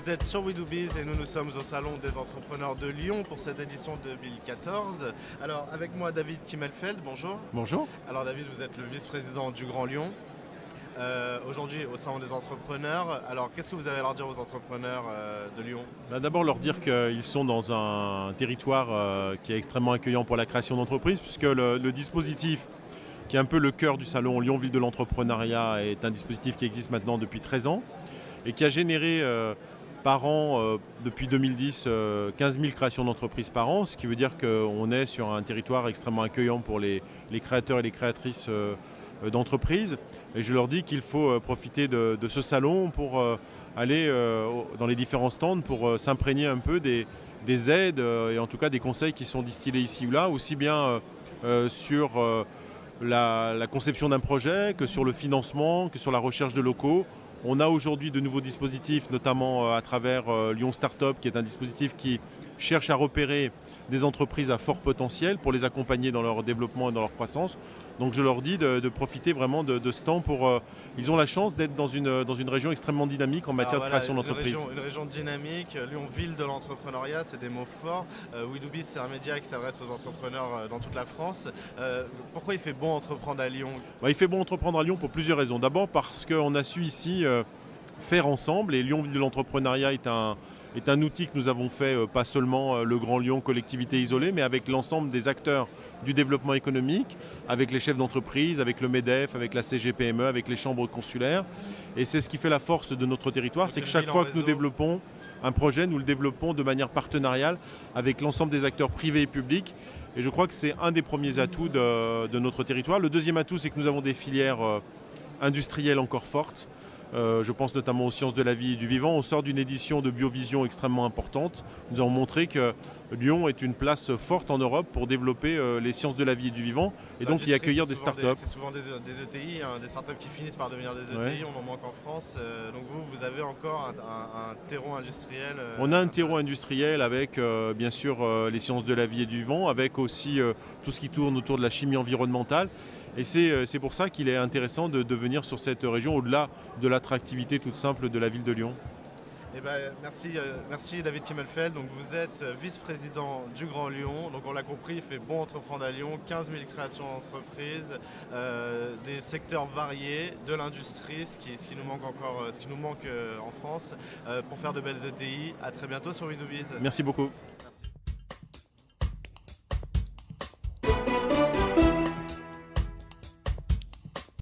Vous êtes sur We Do Biz et nous sommes au Salon des entrepreneurs de Lyon pour cette édition 2014. Alors avec moi David Kimmelfeld, bonjour. Bonjour. Alors David, vous êtes le vice-président du Grand Lyon. Aujourd'hui au Salon des entrepreneurs. Alors qu'est-ce que vous avez à leur dire aux entrepreneurs de Lyon? D'abord leur dire qu'ils sont dans un territoire qui est extrêmement accueillant pour la création d'entreprises, puisque le dispositif qui est un peu le cœur du salon Lyon Ville de l'entrepreneuriat est un dispositif qui existe maintenant depuis 13 ans et qui a généré par an, depuis 2010, 15 000 créations d'entreprises par an, ce qui veut dire qu'on est sur un territoire extrêmement accueillant pour les créateurs et les créatrices d'entreprises. Et je leur dis qu'il faut profiter de ce salon pour aller dans les différents stands pour s'imprégner un peu des aides et en tout cas des conseils qui sont distillés ici ou là, aussi bien sur la conception d'un projet que sur le financement, que sur la recherche de locaux. On a aujourd'hui de nouveaux dispositifs, notamment à travers Lyon Startup, qui est un dispositif qui cherche à repérer des entreprises à fort potentiel pour les accompagner dans leur développement et dans leur croissance. Donc je leur dis de profiter vraiment de ce temps pour... ils ont la chance d'être dans une région extrêmement dynamique en matière de création d'entreprise. Une région dynamique, Lyon ville de l'entrepreneuriat, c'est des mots forts. We Do Biz, c'est un média qui s'adresse aux entrepreneurs dans toute la France. Pourquoi il fait bon entreprendre à Lyon? Il fait bon entreprendre à Lyon pour plusieurs raisons. D'abord parce qu'on a su ici faire ensemble, et Lyon ville de l'entrepreneuriat est un outil que nous avons fait, pas seulement le Grand Lyon, collectivité isolée, mais avec l'ensemble des acteurs du développement économique, avec les chefs d'entreprise, avec le MEDEF, avec la CGPME, avec les chambres consulaires. Et c'est ce qui fait la force de notre territoire, c'est que chaque fois que nous développons un projet, nous le développons de manière partenariale avec l'ensemble des acteurs privés et publics. Et je crois que c'est un des premiers atouts de notre territoire. Le deuxième atout, c'est que nous avons des filières industrielles encore fortes. Je pense notamment aux sciences de la vie et du vivant. On sort d'une édition de Biovision extrêmement importante. Nous avons montré que Lyon est une place forte en Europe pour développer les sciences de la vie et du vivant et donc y accueillir des startups. C'est souvent des ETI, des startups qui finissent par devenir des ETI, ouais. On en manque en France. Donc vous avez encore un terreau industriel. On a un terreau industriel avec bien sûr les sciences de la vie et du vivant, avec aussi tout ce qui tourne autour de la chimie environnementale. Et c'est pour ça qu'il est intéressant de venir sur cette région, au-delà de l'attractivité toute simple de la ville de Lyon. Eh ben, merci David Kimmelfeld. Donc vous êtes vice-président du Grand Lyon. Donc on l'a compris, il fait bon entreprendre à Lyon, 15 000 créations d'entreprises, des secteurs variés, de l'industrie, ce qui nous manque encore, ce qui nous manque en France, pour faire de belles ETI. À très bientôt sur We Do Biz. Merci beaucoup.